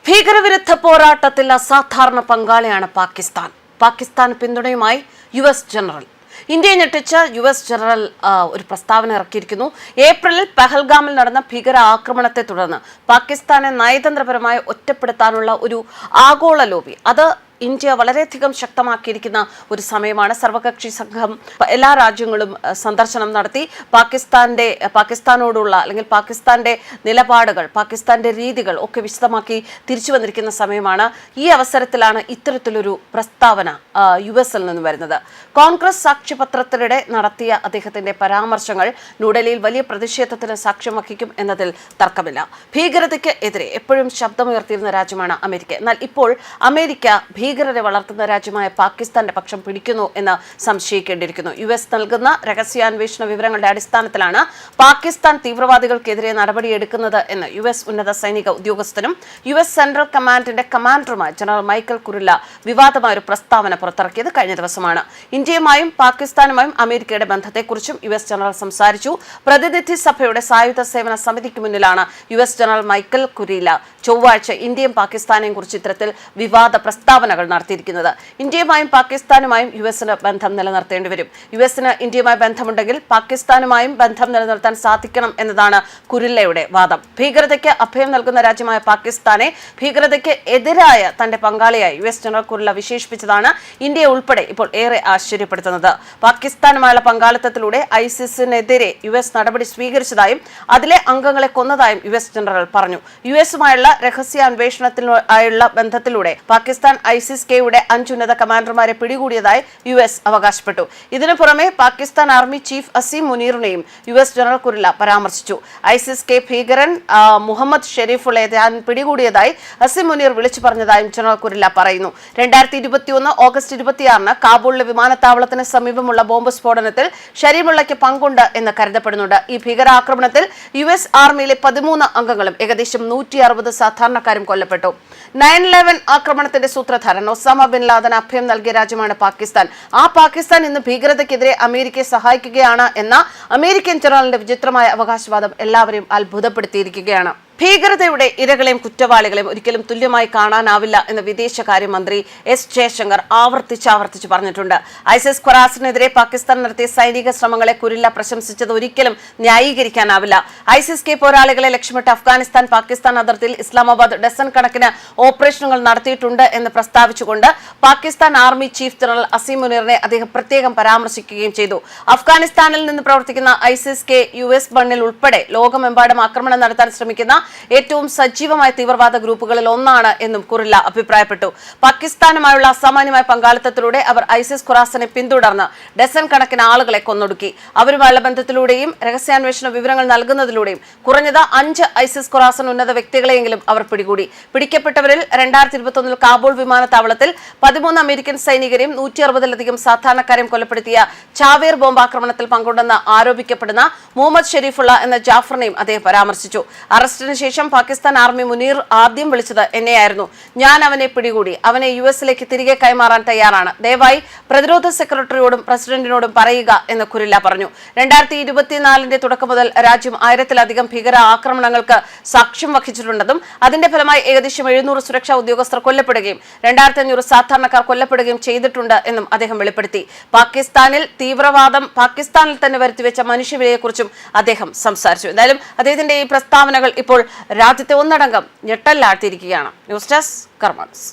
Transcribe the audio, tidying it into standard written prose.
ഭീകരവിരുദ്ധ പോരാട്ടത്തിൽ അസാധാരണ പങ്കാളിയാണ് പാകിസ്ഥാൻ. പാകിസ്ഥാൻ പിന്തുണയുമായി യുഎസ് ജനറൽ. ഇന്ത്യയെ ഞെട്ടിച്ച യുഎസ് ജനറൽ ഒരു പ്രസ്താവന ഇറക്കിയിരിക്കുന്നു. ഏപ്രിലിൽ പഹൽഗാമിൽ നടന്ന ഭീകര ആക്രമണത്തെ തുടർന്ന് പാകിസ്ഥാനെ നയതന്ത്രപരമായി ഒറ്റപ്പെടുത്താനുള്ള ഒരു ആഗോള ലോബി അത് ഇന്ത്യ വളരെയധികം ശക്തമാക്കിയിരിക്കുന്ന ഒരു സമയമാണ്. സർവകക്ഷി സംഘം എല്ലാ രാജ്യങ്ങളും സന്ദർശനം നടത്തി പാകിസ്ഥാനോടുള്ള അല്ലെങ്കിൽ പാകിസ്ഥാന്റെ നിലപാടുകൾ, പാകിസ്ഥാന്റെ രീതികൾ ഒക്കെ വിശദമാക്കി തിരിച്ചു വന്നിരിക്കുന്ന സമയമാണ്. ഈ അവസരത്തിലാണ് ഇത്തരത്തിലൊരു പ്രസ്താവന യുഎസിൽ നിന്ന് വരുന്നത്. കോൺഗ്രസ് സാക്ഷ്യപത്രത്തിനിടെ നടത്തിയ അദ്ദേഹത്തിന്റെ പരാമർശങ്ങൾ ന്യൂഡൽഹിയിൽ വലിയ പ്രതിഷേധത്തിന് സാക്ഷ്യം വഹിക്കും എന്നതിൽ തർക്കമില്ല. ഭീകരതയ്ക്ക് എതിരെ എപ്പോഴും ശബ്ദമുയർത്തിയിരുന്ന രാജ്യമാണ് അമേരിക്ക. എന്നാൽ ഇപ്പോൾ അമേരിക്ക ഭീകരരെ വളർത്തുന്ന രാജ്യമായ പാകിസ്ഥാന്റെ പക്ഷം പിടിക്കുന്നു എന്ന് സംശയിക്കേണ്ടിയിരിക്കുന്നു. യുഎസ് നൽകുന്ന രഹസ്യാന്വേഷണ വിവരങ്ങളുടെ അടിസ്ഥാനത്തിലാണ് പാകിസ്ഥാൻ തീവ്രവാദികൾക്കെതിരെ നടപടിയെടുക്കുന്നത് എന്ന് യുഎസ് ഉന്നത സൈനിക ഉദ്യോഗസ്ഥനും യുഎസ് സെൻട്രൽ കമാൻഡിന്റെ കമാൻഡറുമായ ജനറൽ മൈക്കൽ കുറില്ല വിവാദമായ ഒരു പ്രസ്താവന പുറത്തിറക്കിയത് കഴിഞ്ഞ ദിവസമാണ്. ഇന്ത്യയുമായും പാകിസ്ഥാനുമായും അമേരിക്കയുടെ ബന്ധത്തെക്കുറിച്ചും യുഎസ് ജനറൽ സംസാരിച്ചു. പ്രതിനിധി സഭയുടെ സായുധ സേവന സമിതിക്ക് മുന്നിലാണ് യുഎസ് ജനറൽ മൈക്കൽ കുറില്ല ചൊവ്വാഴ്ച ഇന്ത്യയും പാകിസ്ഥാനെയും കുറിച്ച് ഇത്തരത്തിൽ വിവാദ പ്രസ്താവനകൾ നടത്തിയിരിക്കുന്നത്. ഇന്ത്യയുമായും പാകിസ്ഥാനുമായും യുഎസിന് ബന്ധം നിലനിർത്തേണ്ടി വരും. യുഎസിന് ഇന്ത്യയുമായി ബന്ധമുണ്ടെങ്കിൽ പാകിസ്ഥാനുമായും ബന്ധം നിലനിർത്താൻ സാധിക്കണം എന്നതാണ് കുരില്ലയുടെ വാദം. ഭീകരതയ്ക്ക് അഭയം നൽകുന്ന രാജ്യമായ പാകിസ്ഥാനെ ഭീകരതയ്ക്ക് എതിരായ തന്റെ പങ്കാളിയായി യുഎസ് ജനറൽ കുരില്ല വിശേഷിപ്പിച്ചതാണ് ഇന്ത്യയെ ഉൾപ്പെടെ ഇപ്പോൾ ഏറെ ആശ്ചര്യപ്പെടുത്തുന്നത്. പാകിസ്ഥാനുമായുള്ള പങ്കാളിത്തത്തിലൂടെ ഐസിസിനെതിരെ യുഎസ് നടപടി സ്വീകരിച്ചതായും അതിലെ അംഗങ്ങളെ കൊന്നതായും യുഎസ് ജനറൽ പറഞ്ഞു. യുഎസുമായുള്ള രഹസ്യാന്വേഷണത്തിനായുള്ള ബന്ധത്തിലൂടെ പാകിസ്ഥാൻ ഐസിസ് കെയുടെ 5 ഉന്നത കമാൻഡർമാരെ പിടികൂടിയതായി യുഎസ് അവകാശപ്പെട്ടു. ഇതിനു പുറമെ പാകിസ്ഥാൻ ആർമി ചീഫ് അസീം മുനീറിനെയും യുഎസ് ജനറൽ കുരില്ല പരാമർശിച്ചു. ഐസിസ് കെ ഭീകരൻ മുഹമ്മദ് ഷെരീഫുള്ളയെ താൻ പിടികൂടിയതായി അസീം മുനീർ വിളിച്ചു പറഞ്ഞതായും ജനറൽ കുരില്ല പറയുന്നു. 2021 ഓഗസ്റ്റ് 26 കാബൂളിലെ വിമാനത്താവളത്തിന് സമീപമുള്ള ബോംബ് സ്ഫോടനത്തിൽ ഷരീമുള്ളയ്ക്ക് പങ്കുണ്ട് എന്ന് കരുതപ്പെടുന്നുണ്ട്. ഈ ഭീകരാക്രമണത്തിൽ യുഎസ് ആർമിയിലെ 13 അംഗങ്ങളും ഏകദേശം 160 സാധാരണക്കാരും കൊല്ലപ്പെട്ടു. 9/11 ആക്രമണത്തിന്റെ സൂത്രധാരൻ ഒസാമ ബിൻ ലാദന് അഭയം നൽകിയ രാജ്യമാണ് പാകിസ്ഥാൻ. ആ പാകിസ്ഥാൻ ഇന്ന് ഭീകരതയ്ക്കെതിരെ അമേരിക്കയെ സഹായിക്കുകയാണ് എന്ന അമേരിക്കൻ ജനറലിന്റെ വിചിത്രമായ അവകാശവാദം എല്ലാവരെയും അത്ഭുതപ്പെടുത്തിയിരിക്കുകയാണ്. ഭീകരതയുടെ ഇരകളെയും കുറ്റവാളികളെയും ഒരിക്കലും തുല്യമായി കാണാനാവില്ല എന്ന് വിദേശകാര്യമന്ത്രി എസ് ജയശങ്കർ ആവർത്തിച്ച് പറഞ്ഞിട്ടുണ്ട്. ഐസിസ് ഖൊറാസിനെതിരെ പാകിസ്ഥാൻ നടത്തിയ സൈനിക ശ്രമങ്ങളെ കുരില്ല പ്രശംസിച്ചത് ഒരിക്കലും ന്യായീകരിക്കാനാവില്ല. ഐസിസ് കെ പോരാളികളെ ലക്ഷ്യമിട്ട് അഫ്ഗാനിസ്ഥാൻ പാകിസ്ഥാൻ അതിർത്തിയിൽ ഇസ്ലാമാബാദ് ഡസൻ കണക്കിന് ഓപ്പറേഷനുകൾ നടത്തിയിട്ടുണ്ട് എന്ന് പ്രസ്താവിച്ചുകൊണ്ട് Pakistan army chief general Asim മുനീറിനെ അദ്ദേഹം പ്രത്യേകം പരാമർശിക്കുകയും ചെയ്തു. അഫ്ഗാനിസ്ഥാനിൽ നിന്ന് പ്രവർത്തിക്കുന്ന ഐസിസ് കെ യുഎസ് ബണ്ണിൽ ഉൾപ്പെടെ ലോകമെമ്പാടും ആക്രമണം നടത്താൻ ശ്രമിക്കുന്ന ഏറ്റവും സജീവമായ തീവ്രവാദ ഗ്രൂപ്പുകളിൽ ഒന്നാണ് എന്നും കുറില്ല അഭിപ്രായപ്പെട്ടു. പാകിസ്ഥാനുമായുള്ള അസാമാന്യമായ പങ്കാളിത്തത്തിലൂടെ അവർ ഐസിസ് ഖുറാസിനെ പിന്തുടർന്ന് ഡസൻ കണക്കിന് ആളുകളെ കൊന്നൊടുക്കി. അവരുമായുള്ള ബന്ധത്തിലൂടെയും രഹസ്യാന്വേഷണ വിവരങ്ങൾ നൽകുന്നതിലൂടെയും കുറഞ്ഞത് 5 ഐസിസ് ഖുറാസൻ ഉന്നത വ്യക്തികളെങ്കിലും അവർ പിടികൂടി. പിടിക്കപ്പെട്ടവരിൽ 2021 കാബൂൾ വിമാനത്താവളത്തിൽ 13 അമേരിക്കൻ സൈനികരെയും 160-ലധികം സാധാരണക്കാരെയും കൊലപ്പെടുത്തിയ ചാവേർ ബോംബാക്രമണത്തിൽ പങ്കുണ്ടെന്ന് ആരോപിക്കപ്പെടുന്ന മുഹമ്മദ് ഷെരീഫുള്ള എന്ന ജാഫറിനെയും അദ്ദേഹം പരാമർശിച്ചു. അറസ്റ്റിന് ശേഷം പാകിസ്ഥാൻ ആർമി മുനീർ ആദ്യം വിളിച്ചത് എന്നെയായിരുന്നു. ഞാൻ അവനെ പിടികൂടി, അവനെ യുഎസിലേക്ക് തിരികെ കൈമാറാൻ തയ്യാറാണ്. ദയവായി പ്രതിരോധ സെക്രട്ടറിയോടും പ്രസിഡന്റിനോടും പറയുക എന്ന് കുരില്ല പറഞ്ഞു. 2024 തുടക്കം മുതൽ രാജ്യം 1000-ലധികം ഭീകര ആക്രമണങ്ങൾക്ക് സാക്ഷ്യം വഹിച്ചിട്ടുണ്ടെന്നും അതിന്റെ ഫലമായി ഏകദേശം 700 സുരക്ഷാ ഉദ്യോഗസ്ഥർ കൊല്ലപ്പെടുകയും 2500 സാധാരണക്കാർ കൊല്ലപ്പെടുകയും ചെയ്തിട്ടുണ്ട് എന്നും അദ്ദേഹം വെളിപ്പെടുത്തി. പാകിസ്ഥാനിൽ തീവ്രവാദം പാകിസ്ഥാനിൽ തന്നെ വരുത്തിവെച്ച മനുഷ്യവിലയെക്കുറിച്ചും അദ്ദേഹം സംസാരിച്ചു. എന്തായാലും അദ്ദേഹത്തിന്റെ ഈ പ്രസ്താവനകൾ ഇപ്പോൾ രാജ്യത്തെ ഒന്നടങ്കം ഞെട്ടലാഴ്ത്തിയിരിക്കുകയാണ്. ന്യൂസ് ഡെസ്ക് കർമ്മ ന്യൂസ്.